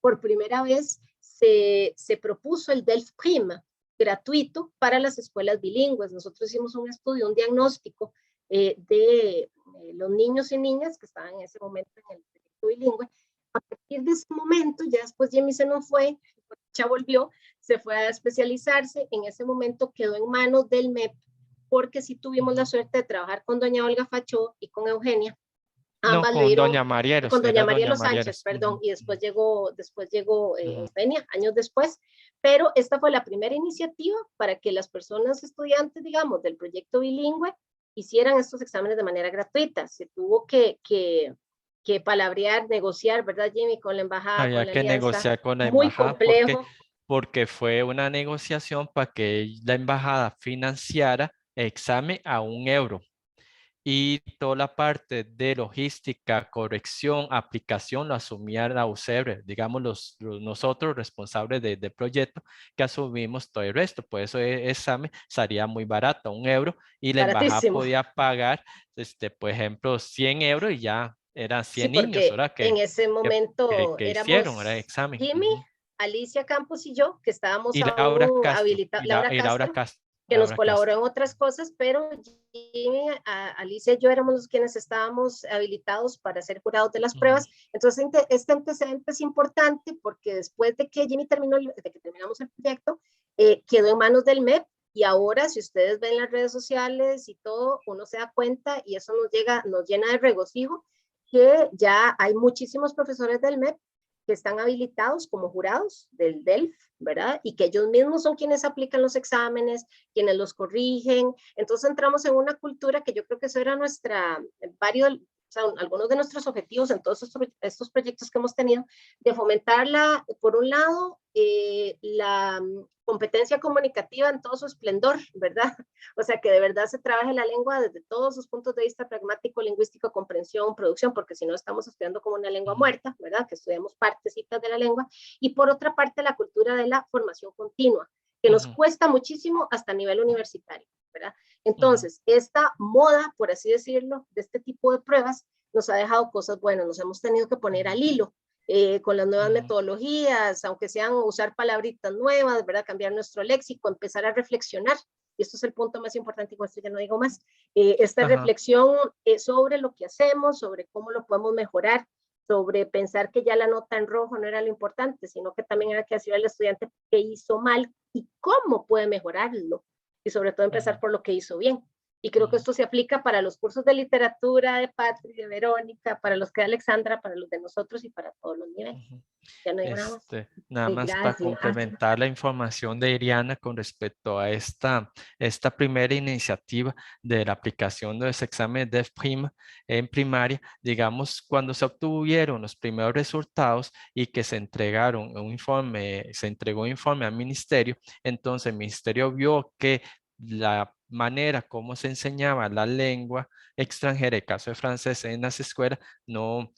Por primera vez se propuso el DELF-PRIM gratuito para las escuelas bilingües. Nosotros hicimos un estudio, un diagnóstico de los niños y niñas que estaban en ese momento en el proyecto bilingüe. A partir de ese momento, ya después Jimmy se nos fue, ya volvió, se fue a especializarse, en ese momento quedó en manos del MEP, porque sí tuvimos la suerte de trabajar con doña Olga Fachó y con Eugenia. No, con doña Marieros. Con doña Marielo Sánchez, perdón, y después llegó Eugenia, años después, pero esta fue la primera iniciativa para que las personas estudiantes, digamos, del proyecto bilingüe hicieran estos exámenes de manera gratuita. Se tuvo que palabrear, negociar, ¿verdad, Jimmy? Con la embajada, Había con la que alianza. negociar con la muy embajada complejo. porque fue una negociación para que la embajada financiara examen a €1 y toda la parte de logística, corrección, aplicación lo asumía la UCR, digamos nosotros responsables del proyecto que asumimos todo el resto. Por eso el examen salía muy barato, €1, y la embajada podía pagar, por ejemplo, €100 y ya eran 100 niños, ¿verdad? En ese momento que éramos hicieron el examen. Jimmy, Alicia Campos y yo, que estábamos Y Laura Castro. Laura Castro, que nos colaboró en otras cosas, pero Jimmy, Alicia y yo éramos los quienes estábamos habilitados para ser jurados de las pruebas. Entonces, este antecedente es importante porque después de que Jimmy terminamos el proyecto, quedó en manos del MEP, y ahora, si ustedes ven las redes sociales y todo, uno se da cuenta y eso nos llena de regocijo, que ya hay muchísimos profesores del MEP que están habilitados como jurados del DELF, ¿verdad? Y que ellos mismos son quienes aplican los exámenes, quienes los corrigen. Entonces entramos en una cultura que yo creo que eso era o sea, algunos de nuestros objetivos en todos estos proyectos que hemos tenido, de fomentarla, por un lado, la competencia comunicativa en todo su esplendor, ¿verdad? O sea, que de verdad se trabaje la lengua desde todos sus puntos de vista pragmático, lingüístico, comprensión, producción, porque si no estamos estudiando como una lengua muerta, ¿verdad? Que estudiamos partecitas de la lengua. Y por otra parte, la cultura de la formación continua, que nos cuesta muchísimo hasta a nivel universitario, ¿verdad? Entonces, esta moda, por así decirlo, de este tipo de pruebas, nos ha dejado cosas buenas, nos hemos tenido que poner al hilo con las nuevas metodologías, aunque sean usar palabritas nuevas, ¿verdad? Cambiar nuestro léxico, empezar a reflexionar, y esto es el punto más importante, y con esto ya no digo más, esta reflexión sobre lo que hacemos, sobre cómo lo podemos mejorar, sobre pensar que ya la nota en rojo no era lo importante, sino que también era que hacía el estudiante que hizo mal y cómo puede mejorarlo, y sobre todo empezar por lo que hizo bien. Y creo que esto se aplica para los cursos de literatura de Patri, de Verónica, para los que de Alexandra, para los de nosotros y para todos los niveles. Ya no digo nada más. Nada más para Gracias. complementar la información de Iriana con respecto a esta primera iniciativa de la aplicación de los exámenes de DEF-PRIMA en primaria, digamos, cuando se obtuvieron los primeros resultados y que se entregó un informe al ministerio, entonces el ministerio vio que la manera como se enseñaba la lengua extranjera, el caso de francés en las escuelas, no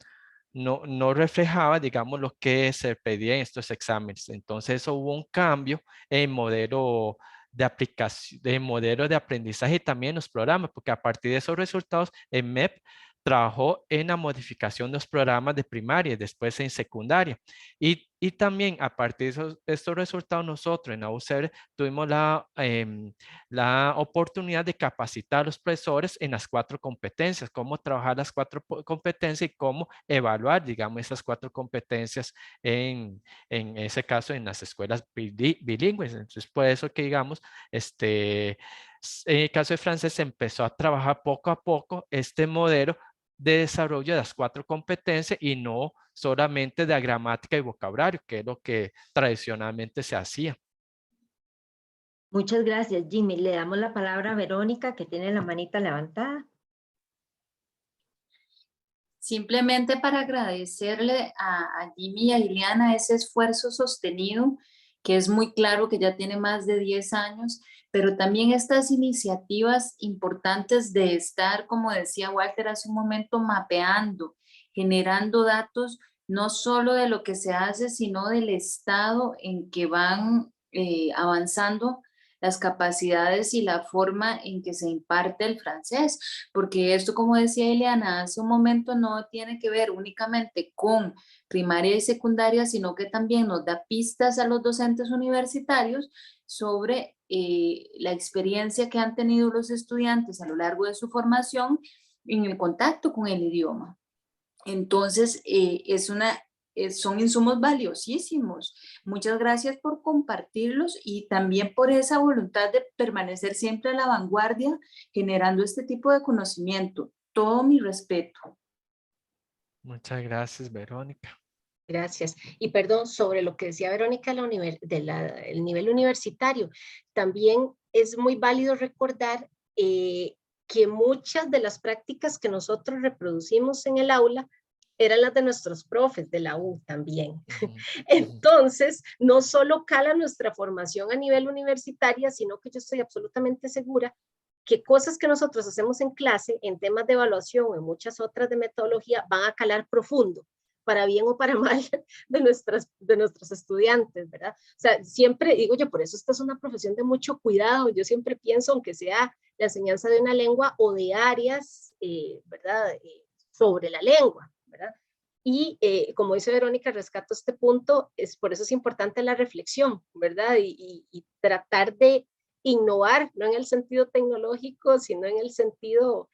reflejaba, digamos, lo que se pedía en estos exámenes. Entonces, eso hubo un cambio en modelo de aplicación, de modelo de aprendizaje y también los programas, porque a partir de esos resultados, el MEP trabajó en la modificación de los programas de primaria y después en secundaria. Y también a partir de estos resultados, nosotros en la UCR tuvimos la oportunidad de capacitar a los profesores en las 4 competencias, cómo trabajar las 4 competencias y cómo evaluar, digamos, esas 4 competencias en ese caso en las escuelas bilingües. Entonces, por eso que, digamos, en el caso de francés se empezó a trabajar poco a poco este modelo de desarrollo de las 4 competencias y no solamente de gramática y vocabulario, que es lo que tradicionalmente se hacía. Muchas gracias, Jimmy. Le damos la palabra a Verónica, que tiene la manita levantada. Simplemente para agradecerle a Jimmy y a Iliana ese esfuerzo sostenido, que es muy claro que ya tiene más de 10 años, pero también estas iniciativas importantes de estar, como decía Walter hace un momento, mapeando, generando datos, no solo de lo que se hace, sino del estado en que van avanzando las capacidades y la forma en que se imparte el francés, porque esto, como decía Eliana hace un momento, no tiene que ver únicamente con primaria y secundaria, sino que también nos da pistas a los docentes universitarios sobre la experiencia que han tenido los estudiantes a lo largo de su formación en el contacto con el idioma. Entonces, son insumos valiosísimos. Muchas gracias por compartirlos y también por esa voluntad de permanecer siempre a la vanguardia generando este tipo de conocimiento. Todo mi respeto. Muchas gracias, Verónica. Gracias. Y perdón, sobre lo que decía Verónica el nivel universitario, también es muy válido recordar que muchas de las prácticas que nosotros reproducimos en el aula eran las de nuestros profes de la U también. Entonces, no solo cala nuestra formación a nivel universitaria, sino que yo estoy absolutamente segura que cosas que nosotros hacemos en clase, en temas de evaluación o en muchas otras de metodología, van a calar profundo, para bien o para mal, de nuestros estudiantes, ¿verdad? O sea, siempre digo yo, por eso esta es una profesión de mucho cuidado. Yo siempre pienso, aunque sea la enseñanza de una lengua o de áreas, ¿verdad? Sobre la lengua, ¿verdad? Y como dice Verónica, rescato este punto, por eso es importante la reflexión, ¿verdad? Y tratar de innovar, no en el sentido tecnológico, sino en el sentido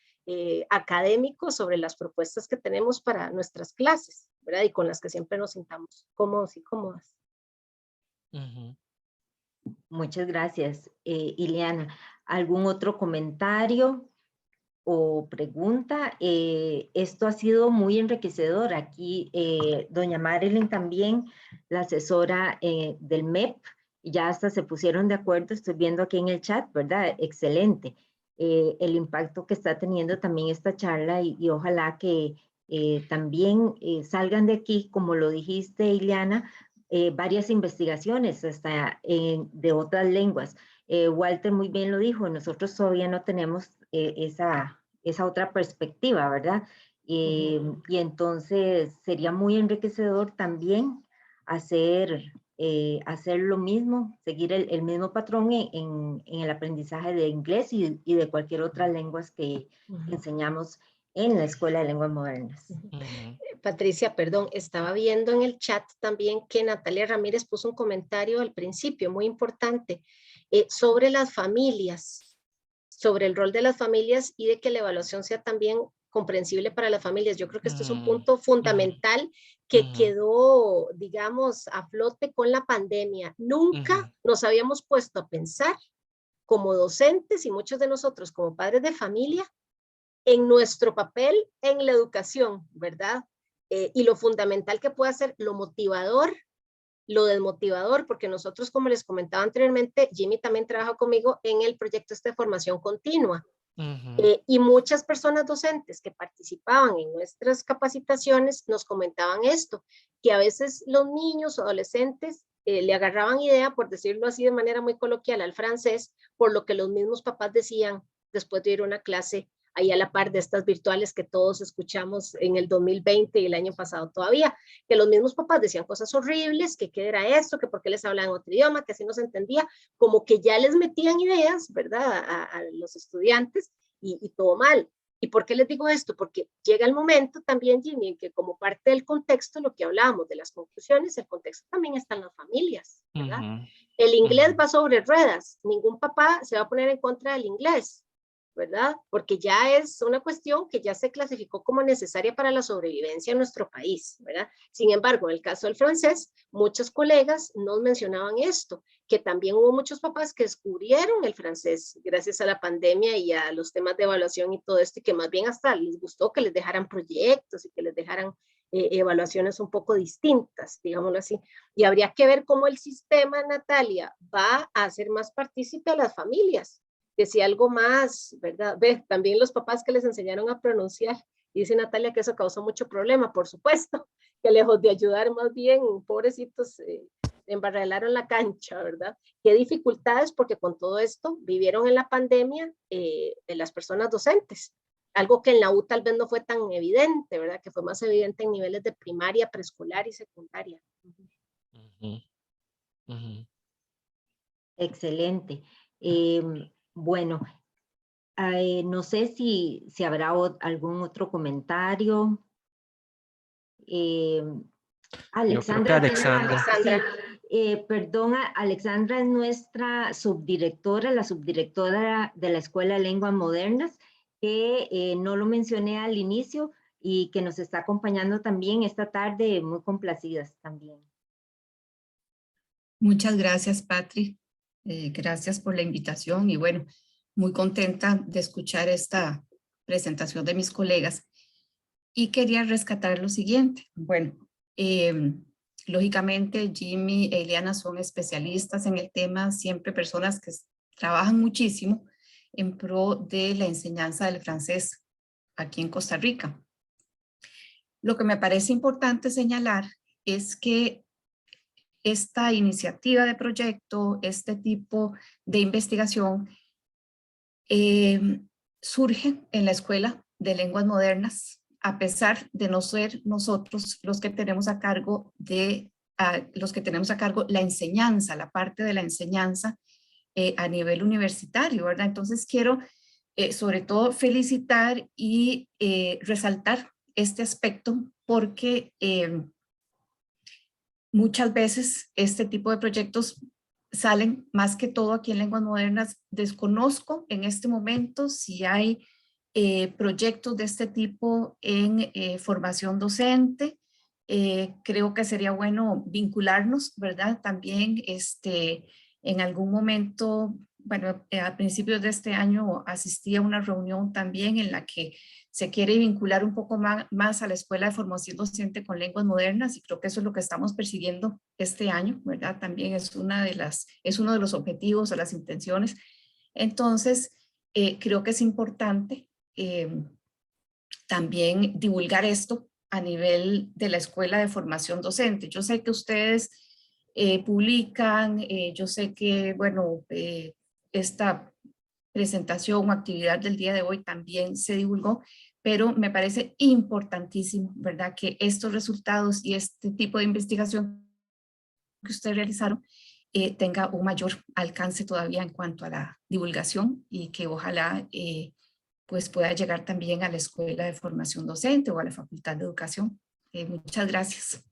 académico sobre las propuestas que tenemos para nuestras clases, ¿verdad? Y con las que siempre nos sintamos cómodos y cómodas. Muchas gracias, Ileana. ¿Algún otro comentario o pregunta. Esto ha sido muy enriquecedor. Aquí doña Marilyn también, la asesora del MEP, ya hasta se pusieron de acuerdo, estoy viendo aquí en el chat, ¿verdad? Excelente. El impacto que está teniendo también esta charla y ojalá que también salgan de aquí, como lo dijiste, Ileana, varias investigaciones hasta de otras lenguas. Walter muy bien lo dijo, nosotros todavía no tenemos esa otra perspectiva, ¿verdad? Y entonces sería muy enriquecedor también hacer lo mismo, seguir el mismo patrón en el aprendizaje de inglés y de cualquier otra lengua que enseñamos en la Escuela de Lenguas Modernas. Patricia, perdón, estaba viendo en el chat también que Natalia Ramírez puso un comentario al principio, muy importante, sobre las familias, sobre el rol de las familias y de que la evaluación sea también comprensible para las familias. Yo creo que esto es un punto fundamental que quedó, digamos, a flote con la pandemia. Nunca nos habíamos puesto a pensar como docentes y muchos de nosotros como padres de familia en nuestro papel en la educación, ¿verdad? Y lo fundamental que puede ser lo motivador, lo desmotivador, porque nosotros, como les comentaba anteriormente, Jimmy también trabaja conmigo en el proyecto de formación continua. Y muchas personas docentes que participaban en nuestras capacitaciones nos comentaban esto, que a veces los niños o adolescentes le agarraban idea, por decirlo así de manera muy coloquial, al francés, por lo que los mismos papás decían después de ir a una clase ahí a la par de estas virtuales que todos escuchamos en el 2020 y el año pasado todavía, que los mismos papás decían cosas horribles, que qué era esto, que por qué les hablaban otro idioma, que así no se entendía, como que ya les metían ideas, ¿verdad?, a los estudiantes y todo mal. ¿Y por qué les digo esto? Porque llega el momento también, Jimmy, en que como parte del contexto, lo que hablábamos de las conclusiones, el contexto también está en las familias, ¿verdad? El inglés va sobre ruedas, ningún papá se va a poner en contra del inglés, ¿verdad? Porque ya es una cuestión que ya se clasificó como necesaria para la sobrevivencia en nuestro país, ¿verdad? Sin embargo, en el caso del francés, muchos colegas nos mencionaban esto, que también hubo muchos papás que descubrieron el francés gracias a la pandemia y a los temas de evaluación y todo esto, y que más bien hasta les gustó que les dejaran proyectos y que les dejaran evaluaciones un poco distintas, digámoslo así. Y habría que ver cómo el sistema, Natalia, va a hacer más partícipe a las familias. Que si algo más, ¿verdad? Ve, también los papás que les enseñaron a pronunciar, y dice Natalia que eso causó mucho problema, por supuesto, que lejos de ayudar más bien, pobrecitos, embarrelaron la cancha, ¿verdad? Qué dificultades, porque con todo esto vivieron en la pandemia las personas docentes, algo que en la U tal vez no fue tan evidente, ¿verdad? Que fue más evidente en niveles de primaria, preescolar y secundaria. Excelente. Bueno, no sé si habrá algún otro comentario. Alexandra. Perdón, Alexandra es nuestra subdirectora, la subdirectora de la Escuela de Lenguas Modernas, que no lo mencioné al inicio y que nos está acompañando también esta tarde, muy complacidas también. Muchas gracias, Patri. Gracias por la invitación y bueno, muy contenta de escuchar esta presentación de mis colegas. Y quería rescatar lo siguiente. Bueno, lógicamente Jimmy e Ileana son especialistas en el tema, siempre personas que trabajan muchísimo en pro de la enseñanza del francés aquí en Costa Rica. Lo que me parece importante señalar es que esta iniciativa de proyecto, este tipo de investigación, surge en la Escuela de Lenguas Modernas, a pesar de no ser nosotros los que tenemos a cargo la enseñanza, la parte de la enseñanza a nivel universitario, ¿verdad? Entonces quiero sobre todo felicitar y resaltar este aspecto porque muchas veces este tipo de proyectos salen más que todo aquí en Lenguas Modernas. Desconozco en este momento si hay proyectos de este tipo en formación docente. Creo que sería bueno vincularnos, ¿verdad? También en algún momento bueno, a principios de este año asistí a una reunión también en la que se quiere vincular un poco más a la Escuela de Formación Docente con Lenguas Modernas, y creo que eso es lo que estamos persiguiendo este año, ¿verdad? También es uno de los objetivos o las intenciones. Entonces, creo que es importante también divulgar esto a nivel de la Escuela de Formación Docente. Yo sé que ustedes publican, yo sé que, bueno, esta presentación o actividad del día de hoy también se divulgó, pero me parece importantísimo, ¿verdad?, que estos resultados y este tipo de investigación que ustedes realizaron tenga un mayor alcance todavía en cuanto a la divulgación, y que ojalá pues pueda llegar también a la Escuela de Formación Docente o a la Facultad de Educación. Muchas gracias.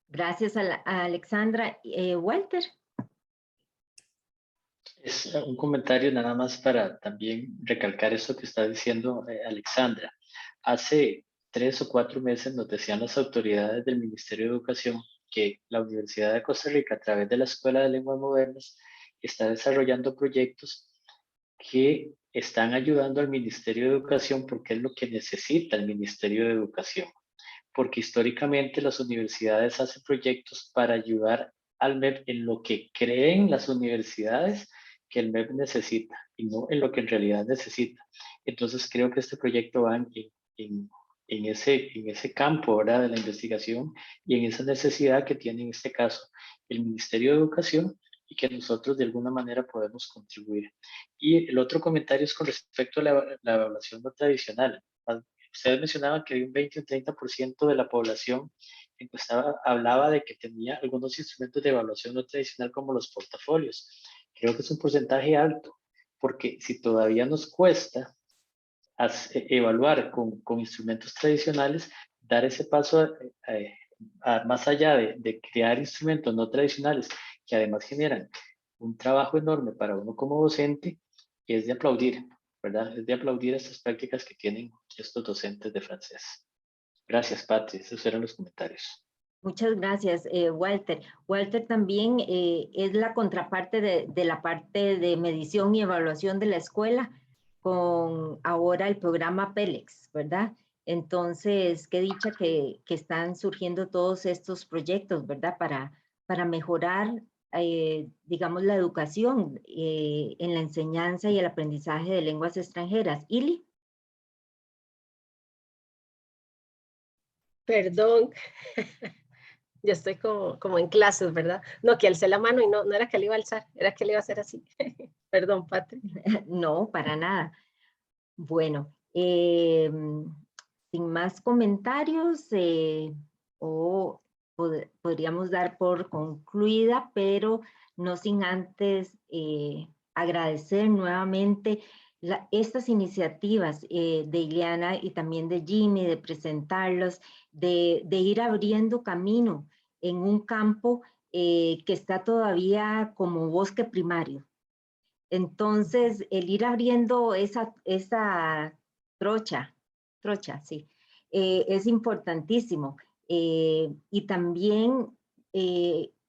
Gracias a Alexandra. Walter. Es un comentario nada más para también recalcar eso que está diciendo Alexandra. Hace 3 o 4 meses nos decían las autoridades del Ministerio de Educación que la Universidad de Costa Rica, a través de la Escuela de Lenguas Modernas, está desarrollando proyectos que están ayudando al Ministerio de Educación, porque es lo que necesita el Ministerio de Educación. Porque históricamente las universidades hacen proyectos para ayudar al MEP en lo que creen las universidades que el MEP necesita y no en lo que en realidad necesita. Entonces creo que este proyecto va en ese campo, ¿verdad?, de la investigación y en esa necesidad que tiene en este caso el Ministerio de Educación, y que nosotros de alguna manera podemos contribuir. Y el otro comentario es con respecto a la evaluación no tradicional. Ustedes mencionaban que hay un 20 o 30% de la población encuestada hablaba de que tenía algunos instrumentos de evaluación no tradicional como los portafolios. Creo que es un porcentaje alto, porque si todavía nos cuesta evaluar con instrumentos tradicionales, dar ese paso más allá de crear instrumentos no tradicionales que además generan un trabajo enorme para uno como docente, es de aplaudir, ¿verdad? Es de aplaudir estas prácticas que tienen estos docentes de francés. Gracias, Patri. Esos eran los comentarios. Muchas gracias, Walter. Walter también es la contraparte de la parte de medición y evaluación de la escuela con ahora el programa PELEX, ¿verdad? Entonces, qué dicha que están surgiendo todos estos proyectos, ¿verdad? Para mejorar, digamos, la educación en la enseñanza y el aprendizaje de lenguas extranjeras. Ili. Perdón. Yo estoy como en clases, ¿verdad? No, que alcé la mano y no era que le iba a alzar, era que le iba a hacer así. Perdón, Patri. No, para nada. Bueno, sin más comentarios, podríamos dar por concluida, pero no sin antes agradecer nuevamente estas iniciativas de Ileana y también de Jimmy, de presentarlos, de ir abriendo camino en un campo que está todavía como bosque primario. Entonces, el ir abriendo esa trocha, sí, es importantísimo. Y también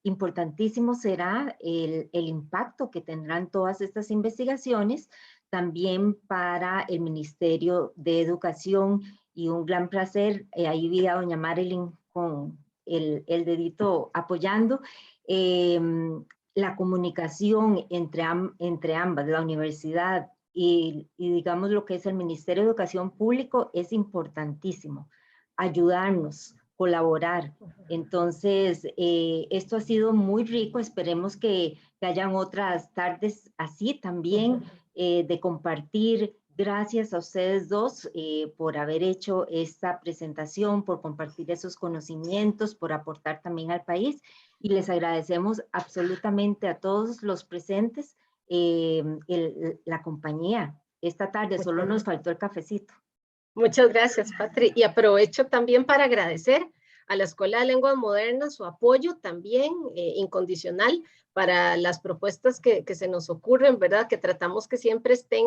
importantísimo será el impacto que tendrán todas estas investigaciones también para el Ministerio de Educación, y un gran placer, ahí vi a doña Marilyn con el dedito apoyando, la comunicación entre ambas, la universidad y digamos lo que es el Ministerio de Educación Público, es importantísimo. Ayudarnos, colaborar. Entonces, esto ha sido muy rico. Esperemos que hayan otras tardes así también, de compartir. Gracias a ustedes dos por haber hecho esta presentación, por compartir esos conocimientos, por aportar también al país. Y les agradecemos absolutamente a todos los presentes la compañía. Esta tarde solo nos faltó el cafecito. Muchas gracias, Patri. Y aprovecho también para agradecer a la Escuela de Lenguas Modernas su apoyo también incondicional para las propuestas que se nos ocurren, ¿verdad? Que tratamos que siempre estén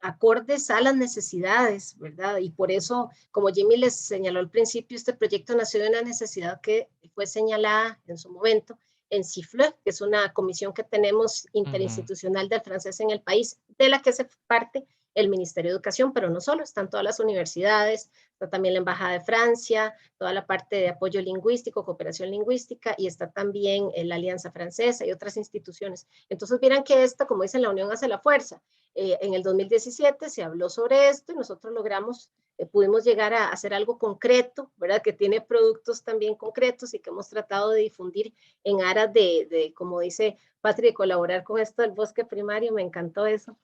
acordes a las necesidades, ¿verdad? Y por eso, como Jimmy les señaló al principio, este proyecto nació de una necesidad que fue señalada en su momento en CIFLE, que es una comisión que tenemos interinstitucional del francés en el país, de la que hace parte el Ministerio de Educación, pero no solo, están todas las universidades, está también la Embajada de Francia, toda la parte de apoyo lingüístico, cooperación lingüística, y está también la Alianza Francesa y otras instituciones. Entonces, miran que esta, como dicen, la unión hace la fuerza. En el 2017 se habló sobre esto y nosotros logramos, pudimos llegar a hacer algo concreto, ¿verdad? Que tiene productos también concretos y que hemos tratado de difundir en aras de como dice Patri, de colaborar con esto del bosque primario, me encantó eso,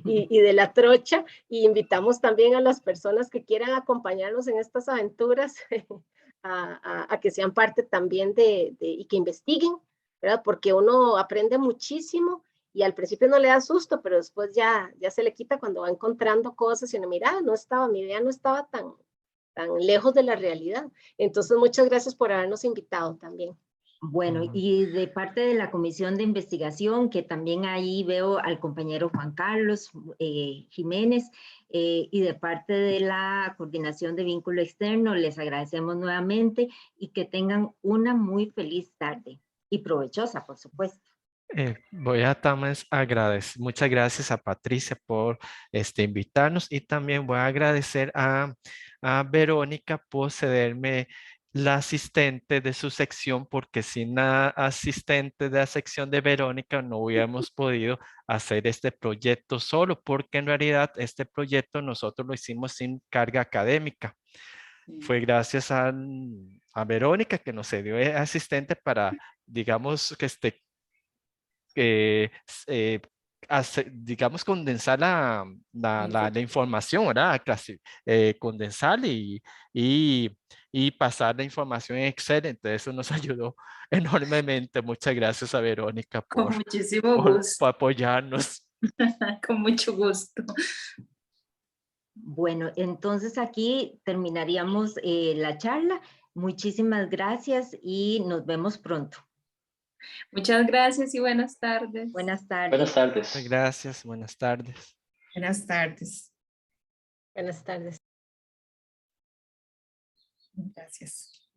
y de la trocha, y invitamos también a las personas que quieran acompañarnos en estas aventuras a que sean parte también y que investiguen, ¿verdad? Porque uno aprende muchísimo y al principio no le da susto, pero después ya se le quita cuando va encontrando cosas y uno mira, mi idea no estaba tan lejos de la realidad. Entonces, muchas gracias por habernos invitado también. Bueno, y de parte de la Comisión de Investigación, que también ahí veo al compañero Juan Carlos Jiménez, y de parte de la Coordinación de Vínculo Externo, les agradecemos nuevamente y que tengan una muy feliz tarde y provechosa, por supuesto. Voy a también agradecer, muchas gracias a Patricia por invitarnos y también voy a agradecer a Verónica por cederme la asistente de su sección, porque sin la asistente de la sección de Verónica no hubiéramos podido hacer este proyecto solo, porque en realidad este proyecto nosotros lo hicimos sin carga académica. Fue gracias a Verónica que nos cedió asistente para, digamos, digamos, condensar la información, ¿verdad? Condensar y pasar la información en Excel. Entonces eso nos ayudó enormemente. Muchas gracias a Verónica Con muchísimo gusto. por apoyarnos. Con mucho gusto. Bueno, entonces aquí terminaríamos la charla. Muchísimas gracias y nos vemos pronto. Muchas gracias y buenas tardes. Buenas tardes. Buenas tardes. Gracias, buenas tardes. Buenas tardes. Buenas tardes. Gracias.